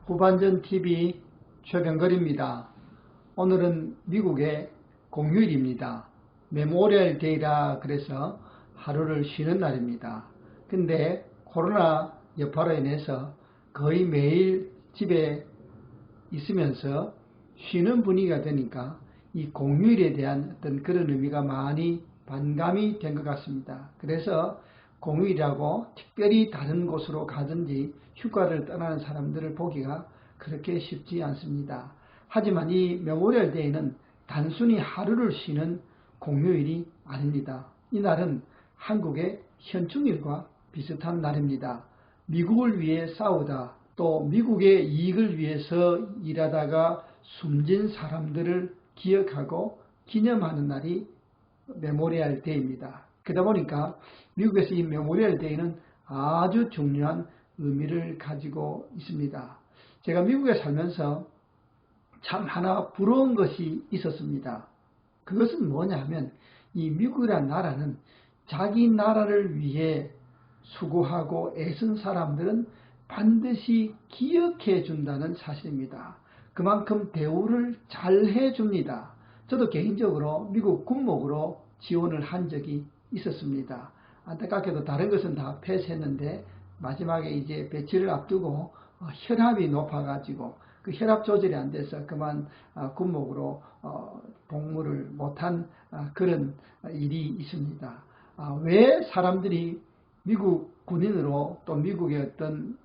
후반전 TV 최병걸입니다. 오늘은 미국의 공휴일입니다. 메모리얼 데이라 그래서 하루를 쉬는 날입니다. 근데 코로나 여파로 인해서 거의 매일 집에 있으면서 쉬는 분위기가 되니까 이 공휴일에 대한 어떤 그런 의미가 많이 반감이 된 것 같습니다. 그래서 공휴일이라고 특별히 다른 곳으로 가든지 휴가를 떠나는 사람들을 보기가 그렇게 쉽지 않습니다. 하지만 이 메모리얼 데이는 단순히 하루를 쉬는 공휴일이 아닙니다. 이날은 한국의 현충일과 비슷한 날입니다. 미국을 위해 싸우다 또 미국의 이익을 위해서 일하다가 숨진 사람들을 기억하고 기념하는 날이 메모리얼 데이입니다. 그러다 보니까 미국에서 이 메모리얼 데이는 아주 중요한 의미를 가지고 있습니다. 제가 미국에 살면서 참 하나 부러운 것이 있었습니다. 그것은 뭐냐면 이 미국이라는 나라는 자기 나라를 위해 수고하고 애쓴 사람들은 반드시 기억해 준다는 사실입니다. 그만큼 대우를 잘 해줍니다. 저도 개인적으로 미국 군목으로 지원을 한 적이 있었습니다. 안타깝게도 다른 것은 다 폐쇄했는데 마지막에 이제 배치를 앞두고 혈압이 높아가지고 그 혈압 조절이 안 돼서 그만 군목으로 복무를 못한 그런 일이 있습니다. 왜 사람들이 미국 군인으로 또 미국의 어떤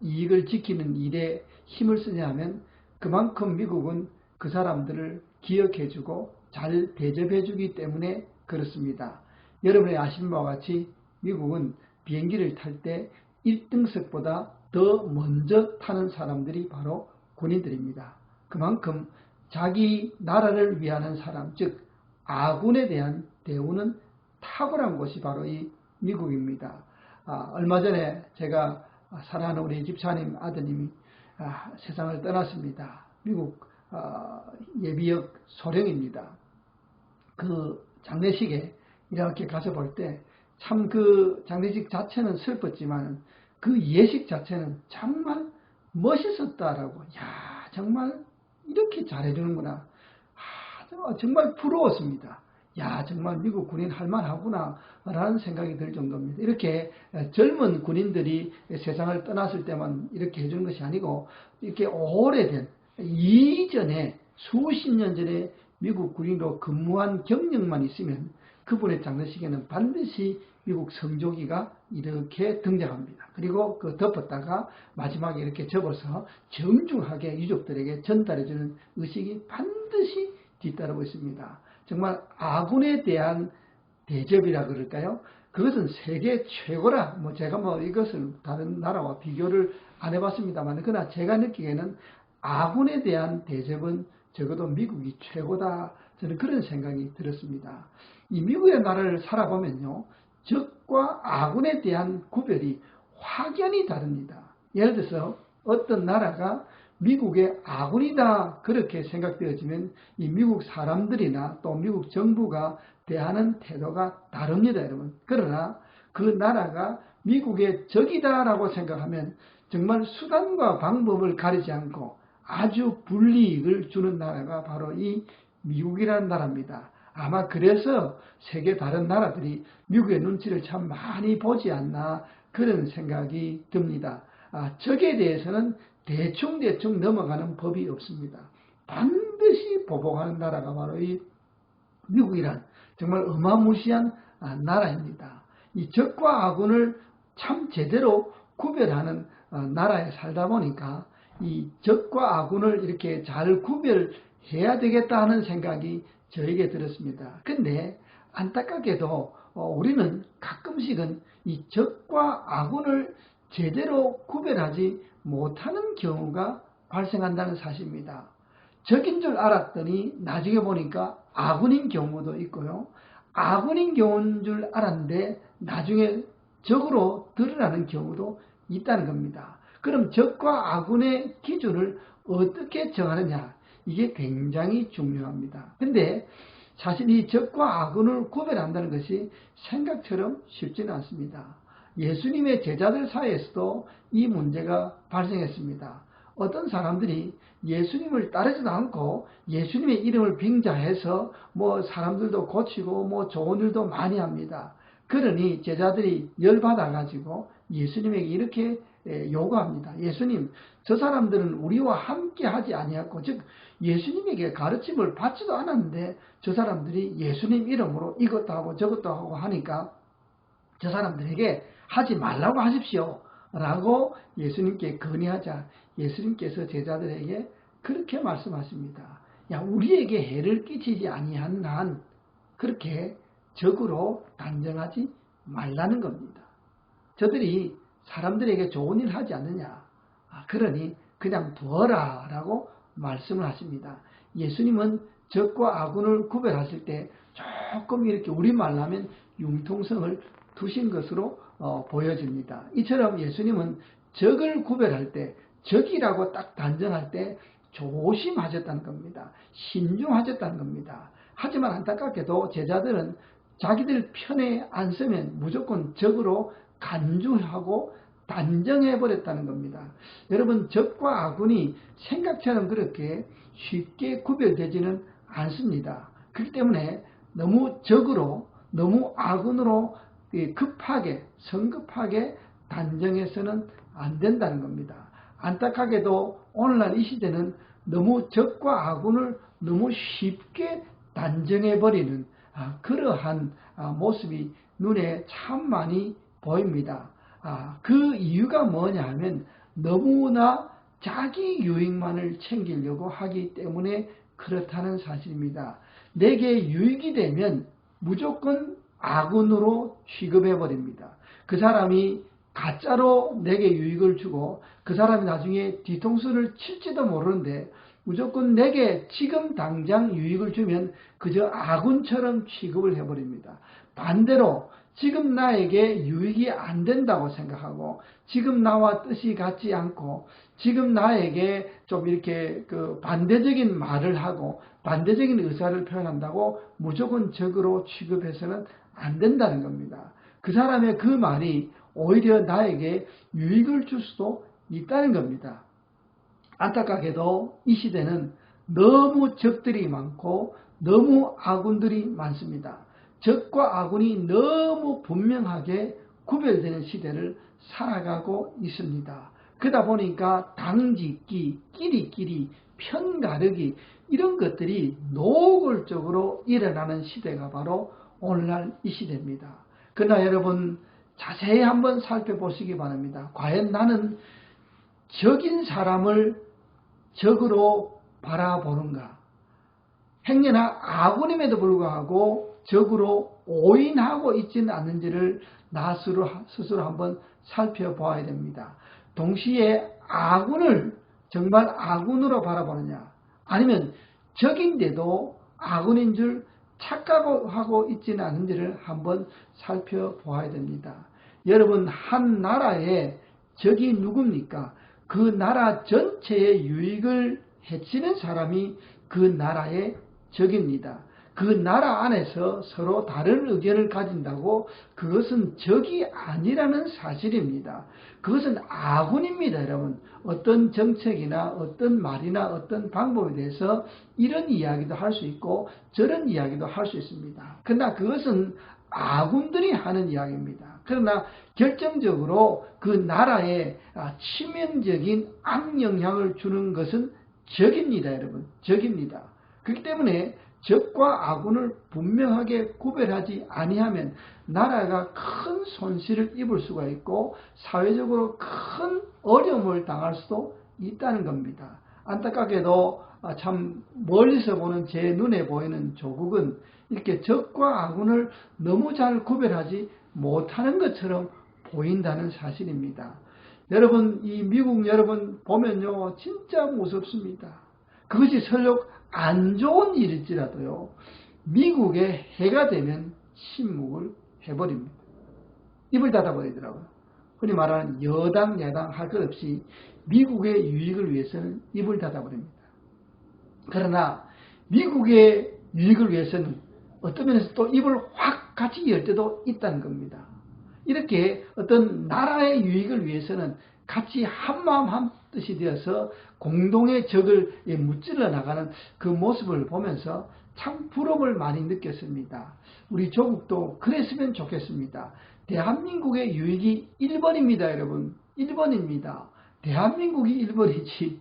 이익을 지키는 일에 힘을 쓰냐면 그만큼 미국은 그 사람들을 기억해주고 잘 대접해주기 때문에 그렇습니다. 여러분이 아시는 바와 같이 미국은 비행기를 탈 때 1등석보다 더 먼저 타는 사람들이 바로 군인들입니다. 그만큼 자기 나라를 위하는 사람, 즉 아군에 대한 대우는 탁월한 곳이 바로 이 미국입니다. 얼마 전에 제가 사랑하는 우리 집사님 아드님이 세상을 떠났습니다. 미국 예비역 소령입니다. 그 장례식에 이렇게 가서 볼 때 참 그 장례식 자체는 슬펐지만 그 예식 자체는 정말 멋있었다라고. 야, 정말 이렇게 잘해주는구나. 정말 부러웠습니다. 야, 정말 미국 군인 할만하구나 라는 생각이 들 정도입니다. 이렇게 젊은 군인들이 세상을 떠났을 때만 이렇게 해주는 것이 아니고 이렇게 오래된 이전에 수십 년 전에 미국 군인으로 근무한 경력만 있으면 그분의 장례식에는 반드시 미국 성조기가 이렇게 등장합니다. 그리고 그 덮었다가 마지막에 이렇게 접어서 정중하게 유족들에게 전달해주는 의식이 반드시 뒤따르고 있습니다. 정말 아군에 대한 대접이라 그럴까요? 그것은 세계 최고라. 제가 이것을 다른 나라와 비교를 안 해봤습니다만, 그러나 제가 느끼기에는 아군에 대한 대접은 적어도 미국이 최고다. 저는 그런 생각이 들었습니다. 이 미국의 나라를 살아보면요, 적과 아군에 대한 구별이 확연히 다릅니다. 예를 들어서 어떤 나라가 미국의 아군이다 그렇게 생각되어지면 이 미국 사람들이나 또 미국 정부가 대하는 태도가 다릅니다, 여러분. 그러나 그 나라가 미국의 적이다라고 생각하면 정말 수단과 방법을 가리지 않고 아주 불이익을 주는 나라가 바로 이 미국이라는 나라입니다. 아마 그래서 세계 다른 나라들이 미국의 눈치를 참 많이 보지 않나 그런 생각이 듭니다. 적에 대해서는 대충 넘어가는 법이 없습니다. 반드시 보복하는 나라가 바로 이 미국이란 정말 어마무시한 나라입니다. 이 적과 아군을 참 제대로 구별하는 나라에 살다 보니까 이 적과 아군을 이렇게 잘 구별해야 되겠다 하는 생각이 저에게 들었습니다. 근데 안타깝게도 우리는 가끔씩은 이 적과 아군을 제대로 구별하지 못하는 경우가 발생한다는 사실입니다. 적인 줄 알았더니 나중에 보니까 아군인 경우도 있고요. 아군인 경우인 줄 알았는데 나중에 적으로 드러나는 경우도 있다는 겁니다. 그럼 적과 아군의 기준을 어떻게 정하느냐? 이게 굉장히 중요합니다. 근데 사실 이 적과 아군을 구별한다는 것이 생각처럼 쉽지는 않습니다. 예수님의 제자들 사이에서도 이 문제가 발생했습니다. 어떤 사람들이 예수님을 따르지도 않고 예수님의 이름을 빙자해서 사람들도 고치고 좋은 일도 많이 합니다. 그러니 제자들이 열받아가지고 예수님에게 이렇게 요구합니다. 예수님, 저 사람들은 우리와 함께 하지 아니하고, 즉 예수님에게 가르침을 받지도 않았는데 저 사람들이 예수님 이름으로 이것도 하고 저것도 하고 하니까 저 사람들에게 하지 말라고 하십시오 라고 예수님께 건의하자 예수님께서 제자들에게 그렇게 말씀하십니다. 야, 우리에게 해를 끼치지 아니한 한 그렇게 적으로 단정하지 말라는 겁니다. 저들이 사람들에게 좋은 일 하지 않느냐, 그러니 그냥 두어라 라고 말씀을 하십니다. 예수님은 적과 아군을 구별하실 때 조금 이렇게 우리말로 하면 융통성을 두신 것으로 보여집니다. 이처럼 예수님은 적을 구별할 때, 적이라고 딱 단정할 때 조심하셨다는 겁니다. 신중하셨다는 겁니다. 하지만 안타깝게도 제자들은 자기들 편에 안 서면 무조건 적으로 간주하고 단정해버렸다는 겁니다. 여러분, 적과 아군이 생각처럼 그렇게 쉽게 구별되지는 않습니다. 그렇기 때문에 너무 적으로, 너무 아군으로 급하게, 성급하게 단정해서는 안 된다는 겁니다. 안타깝게도 오늘날 이 시대는 너무 적과 아군을 너무 쉽게 단정해버리는 그러한 모습이 눈에 참 많이 보입니다. 그 이유가 뭐냐 하면 너무나 자기 유익만을 챙기려고 하기 때문에 그렇다는 사실입니다. 내게 유익이 되면 무조건 아군으로 취급해버립니다. 그 사람이 가짜로 내게 유익을 주고 그 사람이 나중에 뒤통수를 칠지도 모르는데 무조건 내게 지금 당장 유익을 주면 그저 아군처럼 취급을 해버립니다. 반대로 지금 나에게 유익이 안 된다고 생각하고 지금 나와 뜻이 같지 않고 지금 나에게 좀 이렇게 반대적인 말을 하고 반대적인 의사를 표현한다고 무조건 적으로 취급해서는 안 된다는 겁니다. 그 사람의 그 말이 오히려 나에게 유익을 줄 수도 있다는 겁니다. 안타깝게도 이 시대는 너무 적들이 많고 너무 아군들이 많습니다. 적과 아군이 너무 분명하게 구별되는 시대를 살아가고 있습니다. 그러다 보니까 당짓기, 끼리끼리, 편가르기 이런 것들이 노골적으로 일어나는 시대가 바로 오늘날 이 시대입니다. 그러나 여러분 자세히 한번 살펴보시기 바랍니다. 과연 나는 적인 사람을 적으로 바라보는가? 행여나 아군임에도 불구하고 적으로 오인하고 있지는 않는지를 나 스스로 한번 살펴보아야 됩니다. 동시에 아군을 정말 아군으로 바라보느냐 아니면 적인데도 아군인 줄 착각하고 있지는 않은지를 한번 살펴보아야 됩니다. 여러분, 한 나라의 적이 누굽니까? 그 나라 전체의 유익을 해치는 사람이 그 나라의 적입니다. 그 나라 안에서 서로 다른 의견을 가진다고 그것은 적이 아니라는 사실입니다. 그것은 아군입니다, 여러분. 어떤 정책이나 어떤 말이나 어떤 방법에 대해서 이런 이야기도 할 수 있고 저런 이야기도 할 수 있습니다. 그러나 그것은 아군들이 하는 이야기입니다. 그러나 결정적으로 그 나라에 치명적인 악영향을 주는 것은 적입니다, 여러분. 적입니다. 그렇기 때문에 적과 아군을 분명하게 구별하지 아니하면 나라가 큰 손실을 입을 수가 있고 사회적으로 큰 어려움을 당할 수도 있다는 겁니다. 안타깝게도 참 멀리서 보는 제 눈에 보이는 조국은 이렇게 적과 아군을 너무 잘 구별하지 못하는 것처럼 보인다는 사실입니다. 여러분, 이 미국 여러분 보면요 진짜 무섭습니다. 그것이 설령 안 좋은 일일지라도요 미국에 해가 되면 침묵을 해버립니다. 입을 닫아버리더라고요. 흔히 말하는 여당 야당 할 것 없이 미국의 유익을 위해서는 입을 닫아버립니다. 그러나 미국의 유익을 위해서는 어떤 면에서 또 입을 확 같이 열 때도 있다는 겁니다. 이렇게 어떤 나라의 유익을 위해서는 같이 한마음 한뜻이 되어서 공동의 적을 무찔러 나가는 그 모습을 보면서 참 부러움을 많이 느꼈습니다. 우리 조국도 그랬으면 좋겠습니다. 대한민국의 유익이 1번입니다, 여러분. 1번입니다. 대한민국이 1번이지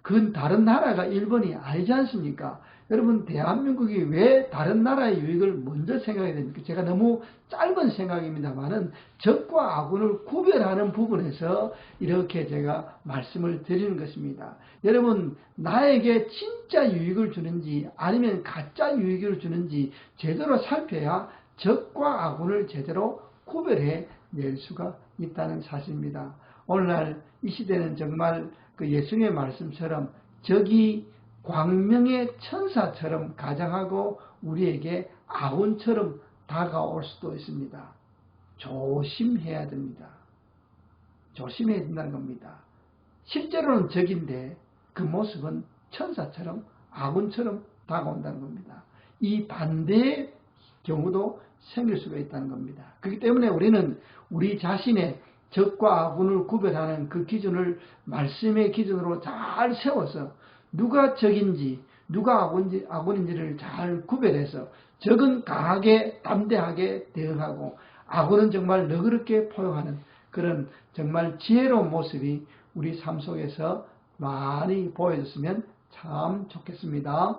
그건 다른 나라가 1번이 아니지 않습니까? 여러분, 대한민국이 왜 다른 나라의 유익을 먼저 생각해야 됩니까? 제가 너무 짧은 생각입니다만은 적과 아군을 구별하는 부분에서 이렇게 제가 말씀을 드리는 것입니다. 여러분, 나에게 진짜 유익을 주는지 아니면 가짜 유익을 주는지 제대로 살펴야 적과 아군을 제대로 구별해 낼 수가 있다는 사실입니다. 오늘날 이 시대는 정말 그 예수님의 말씀처럼 적이 광명의 천사처럼 가장하고 우리에게 아군처럼 다가올 수도 있습니다. 조심해야 됩니다. 조심해야 된다는 겁니다. 실제로는 적인데 그 모습은 천사처럼 아군처럼 다가온다는 겁니다. 이 반대의 경우도 생길 수가 있다는 겁니다. 그렇기 때문에 우리는 우리 자신의 적과 아군을 구별하는 그 기준을 말씀의 기준으로 잘 세워서 누가 적인지 누가 아군인지를 잘 구별해서 적은 강하게 담대하게 대응하고 아군은 정말 너그럽게 포용하는 그런 정말 지혜로운 모습이 우리 삶 속에서 많이 보여줬으면 참 좋겠습니다.